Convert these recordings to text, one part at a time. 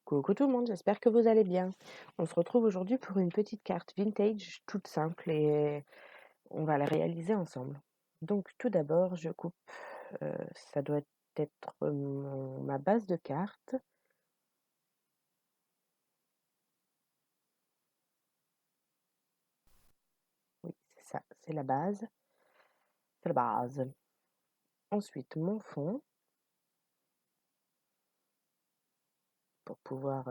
Coucou tout le monde, j'espère que vous allez bien. On se retrouve aujourd'hui pour une petite carte vintage toute simple et on va la réaliser ensemble. Donc tout d'abord, je coupe, ça doit être ma base de carte. Oui, c'est ça, c'est la base. C'est la base. Ensuite, mon fond pour pouvoir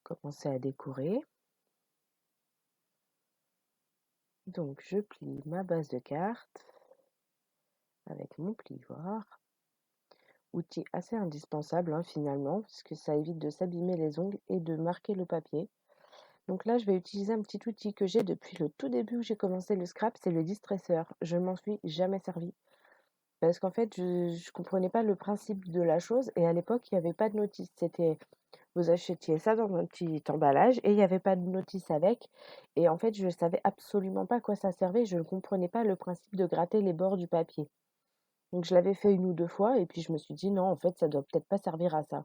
commencer à décorer. Donc je plie ma base de carte avec mon plioir. Outil assez indispensable finalement, parce que ça évite de s'abîmer les ongles et de marquer le papier. Donc là, je vais utiliser un petit outil que j'ai depuis le tout début où j'ai commencé le scrap, c'est le distresseur. Je m'en suis jamais servi parce qu'en fait, je comprenais pas le principe de la chose et à l'époque, il n'y avait pas de notice. C'était vous achetiez ça dans un petit emballage et il n'y avait pas de notice avec. Et en fait, je ne savais absolument pas à quoi ça servait. Je ne comprenais pas le principe de gratter les bords du papier. Donc je l'avais fait une ou deux fois et puis je me suis dit non, en fait, ça doit peut-être pas servir à ça.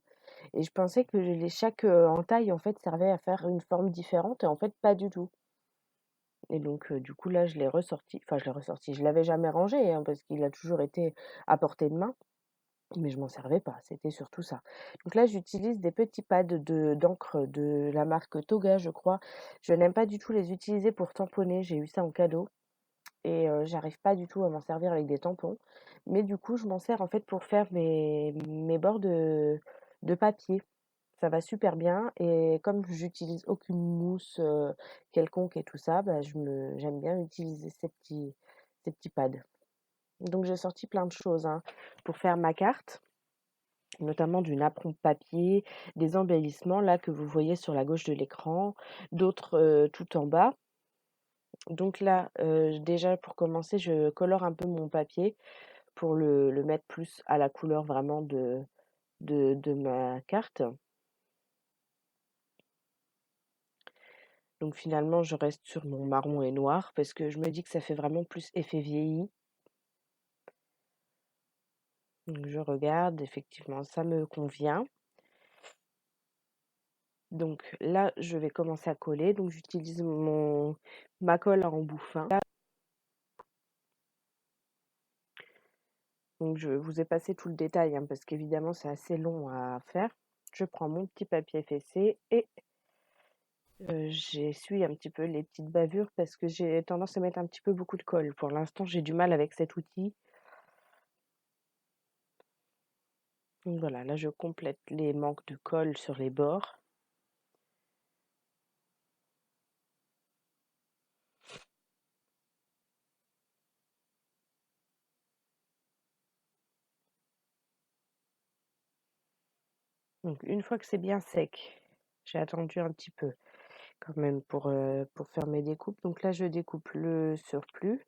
Et je pensais que chaque entaille en fait servait à faire une forme différente et en fait pas du tout. Et donc du coup là je l'avais jamais rangé hein, parce qu'il a toujours été à portée de main, mais je m'en servais pas, c'était surtout ça. Donc là j'utilise des petits pads d'encre de la marque Toga, je crois. Je n'aime pas du tout les utiliser pour tamponner, j'ai eu ça en cadeau et j'arrive pas du tout à m'en servir avec des tampons. Mais du coup, je m'en sers en fait pour faire mes bords de papier. Ça va super bien et comme j'utilise aucune mousse quelconque et tout ça, bah, j'aime bien utiliser ces petits pads. Donc j'ai sorti plein de choses hein, pour faire ma carte, notamment du napperon papier, des embellissements là que vous voyez sur la gauche de l'écran, d'autres tout en bas. Donc là, déjà pour commencer, je colore un peu mon papier pour le mettre plus à la couleur vraiment de ma carte. Donc finalement, je reste sur mon marron et noir parce que je me dis que ça fait vraiment plus effet vieilli. Donc je regarde, effectivement, ça me convient. Donc là, je vais commencer à coller. Donc j'utilise ma colle à embout fin. Donc je vous ai passé tout le détail hein, parce qu'évidemment, c'est assez long à faire. Je prends mon petit papier fessé et j'essuie un petit peu les petites bavures parce que j'ai tendance à mettre un petit peu beaucoup de colle. Pour l'instant, j'ai du mal avec cet outil. Donc voilà, là je complète les manques de colle sur les bords. Donc une fois que c'est bien sec, j'ai attendu un petit peu quand même pour faire mes découpes. Donc là je découpe le surplus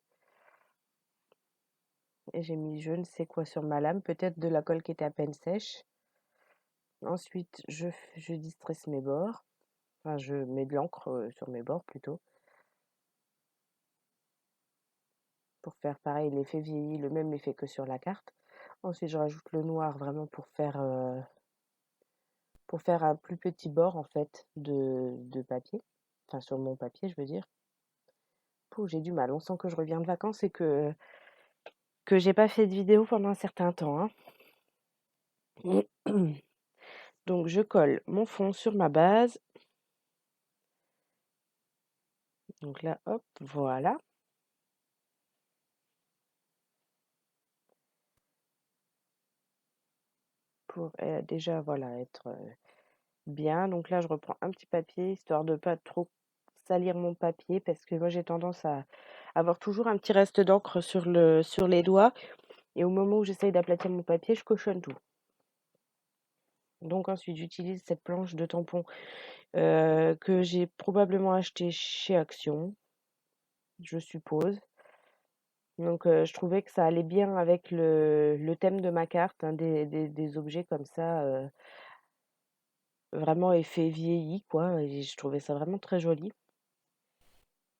et j'ai mis je ne sais quoi sur ma lame, peut-être de la colle qui était à peine sèche. Ensuite je distresse mes bords, enfin je mets de l'encre sur mes bords plutôt, pour faire pareil l'effet vieilli, le même effet que sur la carte. Ensuite je rajoute le noir vraiment pour faire un plus petit bord en fait de papier, enfin sur mon papier je veux dire. Pouh, j'ai du mal, on sent que je reviens de vacances et que j'ai pas fait de vidéo pendant un certain temps, hein. Donc je colle mon fond sur ma base. Donc là, hop, voilà. Pour déjà voilà être bien. Donc là, je reprends un petit papier histoire de pas trop salir mon papier parce que moi j'ai tendance à avoir toujours un petit reste d'encre sur les doigts et au moment où j'essaye d'aplatir mon papier, je cochonne tout. Donc ensuite, j'utilise cette planche de tampon que j'ai probablement achetée chez Action, je suppose. Donc je trouvais que ça allait bien avec le thème de ma carte, hein, des objets comme ça, vraiment effet vieilli, quoi. Et je trouvais ça vraiment très joli.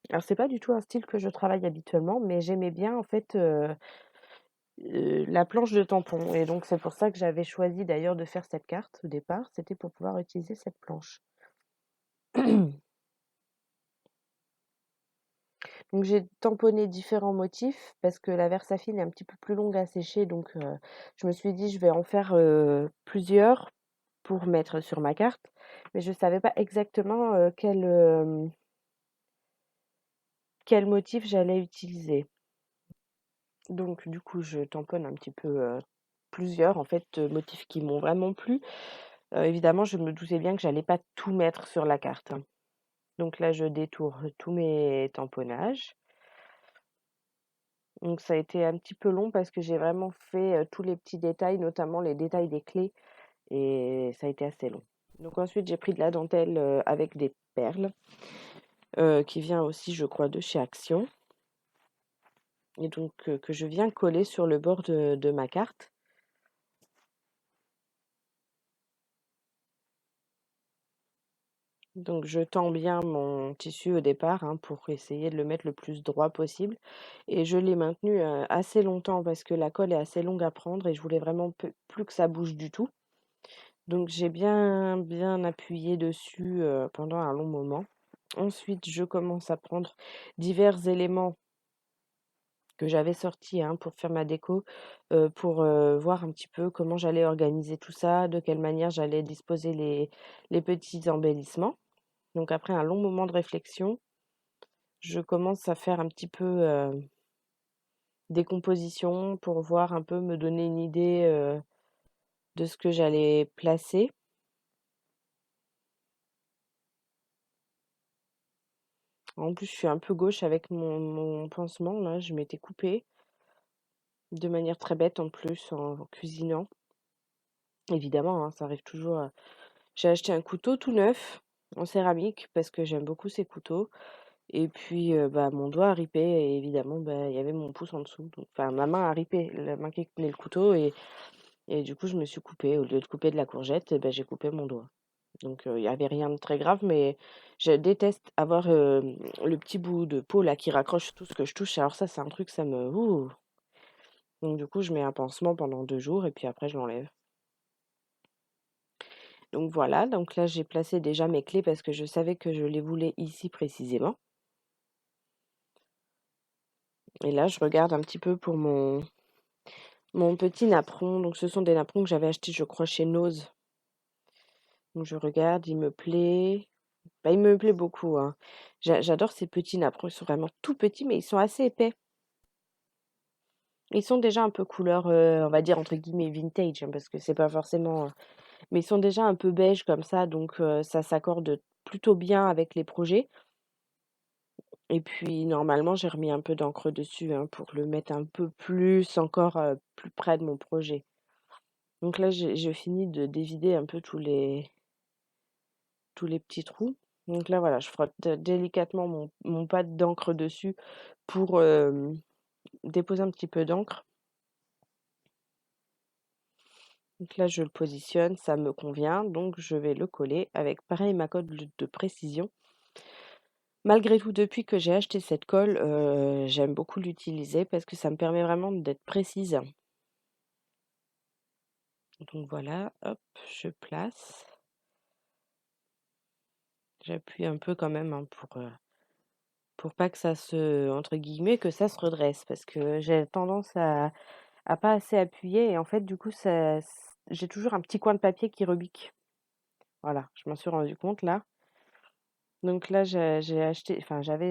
Alors c'est pas du tout un style que je travaille habituellement, mais j'aimais bien en fait la planche de tampon et donc c'est pour ça que j'avais choisi d'ailleurs de faire cette carte au départ, c'était pour pouvoir utiliser cette planche. Donc j'ai tamponné différents motifs parce que la Versafine est un petit peu plus longue à sécher donc je me suis dit: «Je vais en faire, plusieurs pour mettre sur ma carte», mais je savais pas exactement, quel motif j'allais utiliser. Donc du coup, je tamponne un petit peu, plusieurs en fait, motifs qui m'ont vraiment plu. Évidemment, je me doutais bien que j'allais pas tout mettre sur la carte, hein. Donc là, je détourne tous mes tamponnages. Donc ça a été un petit peu long parce que j'ai vraiment fait, tous les petits détails, notamment les détails des clés et ça a été assez long. Donc ensuite, j'ai pris de la dentelle, avec des perles, qui vient aussi, je crois, de chez Action et donc que je viens coller sur le bord de ma carte. Donc je tends bien mon tissu au départ, hein, pour essayer de le mettre le plus droit possible et je l'ai maintenu, assez longtemps parce que la colle est assez longue à prendre et je voulais vraiment plus que ça bouge du tout. Donc j'ai bien appuyé dessus, pendant un long moment. Ensuite, je commence à prendre divers éléments que j'avais sortis, hein, pour faire ma déco, pour, voir un petit peu comment j'allais organiser tout ça, de quelle manière j'allais disposer les petits embellissements. Donc après un long moment de réflexion, je commence à faire un petit peu, des compositions pour voir un peu, me donner une idée, de ce que j'allais placer. En plus, je suis un peu gauche avec mon pansement là, je m'étais coupée de manière très bête en plus en cuisinant. Évidemment, hein, ça arrive toujours, j'ai acheté un couteau tout neuf en céramique parce que j'aime beaucoup ces couteaux et puis, bah, mon doigt a ripé et évidemment, bah, il y avait mon pouce en dessous donc enfin ma main a ripé, la main qui tenait le couteau et du coup, je me suis coupée. Au lieu de couper de la courgette, bah, j'ai coupé mon doigt. Donc il y avait rien de très grave, mais je déteste avoir, le petit bout de peau là qui raccroche tout ce que je touche. Alors ça, c'est un truc, ça me ouh! Donc du coup, je mets un pansement pendant 2 jours et puis après je l'enlève. Donc voilà, donc là, j'ai placé déjà mes clés parce que je savais que je les voulais ici précisément. Et là, je regarde un petit peu pour mon petit napperon. Donc ce sont des napperons que j'avais achetés, je crois, chez Nose. Donc je regarde, il me plaît. Bah, il me plaît beaucoup, hein. J'adore ces petits napperons, ils sont vraiment tout petits, mais ils sont assez épais. Ils sont déjà un peu couleur, on va dire entre guillemets «vintage», hein, parce que c'est pas forcément, mais ils sont déjà un peu beige comme ça, donc ça s'accorde plutôt bien avec les projets. Et puis normalement, j'ai remis un peu d'encre dessus, hein, pour le mettre un peu plus encore, plus près de mon projet. Donc là, je finis de dévider un peu tous les petits trous. Donc là, voilà, je frotte délicatement mon pad d'encre dessus pour, déposer un petit peu d'encre. Donc là, je le positionne, ça me convient, donc je vais le coller avec pareil ma colle de précision. Malgré tout, depuis que j'ai acheté cette colle, j'aime beaucoup l'utiliser parce que ça me permet vraiment d'être précise. Donc voilà, hop, je place. J'appuie un peu quand même, hein, pour pas que ça se entre guillemets, «que ça se redresse» parce que j'ai tendance à pas assez appuyer et en fait, du coup, j'ai toujours un petit coin de papier qui rebique. Voilà, je m'en suis rendu compte là. Donc là, j'avais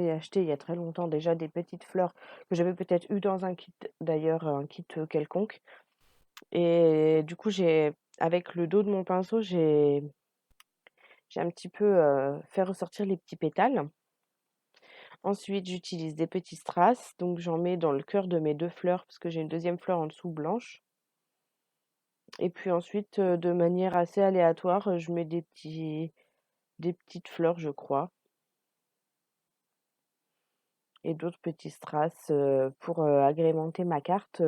acheté il y a très longtemps déjà des petites fleurs que j'avais peut-être eu dans un kit d'ailleurs, un kit, quelconque et du coup, avec le dos de mon pinceau, j'ai un petit peu, fait ressortir les petits pétales. Ensuite, j'utilise des petits strass, donc j'en mets dans le cœur de mes 2 fleurs parce que j'ai une deuxième fleur en dessous blanche et puis ensuite, de manière assez aléatoire, je mets des petites fleurs, je crois et d'autres petits strass, pour, agrémenter ma carte,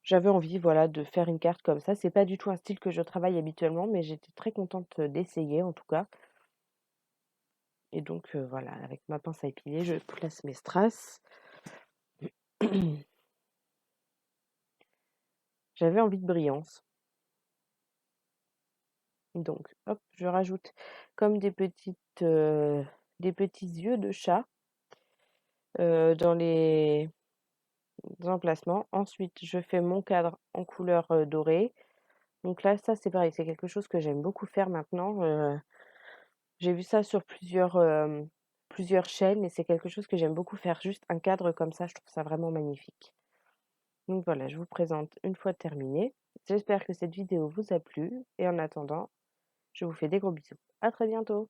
j'avais envie, voilà, de faire une carte comme ça. C'est pas du tout un style que je travaille habituellement, mais j'étais très contente, d'essayer en tout cas et donc voilà, avec ma pince à épiler, je place mes strass. J'avais envie de brillance. Donc hop, je rajoute comme des petits yeux de chat, dans les emplacements. Ensuite, je fais mon cadre en couleur, dorée. Donc là, ça, c'est pareil, c'est quelque chose que j'aime beaucoup faire maintenant, j'ai vu ça sur plusieurs chaînes et c'est quelque chose que j'aime beaucoup faire. Juste un cadre comme ça, je trouve ça vraiment magnifique. Donc voilà, je vous présente une fois terminé. J'espère que cette vidéo vous a plu et en attendant, je vous fais des gros bisous. À très bientôt.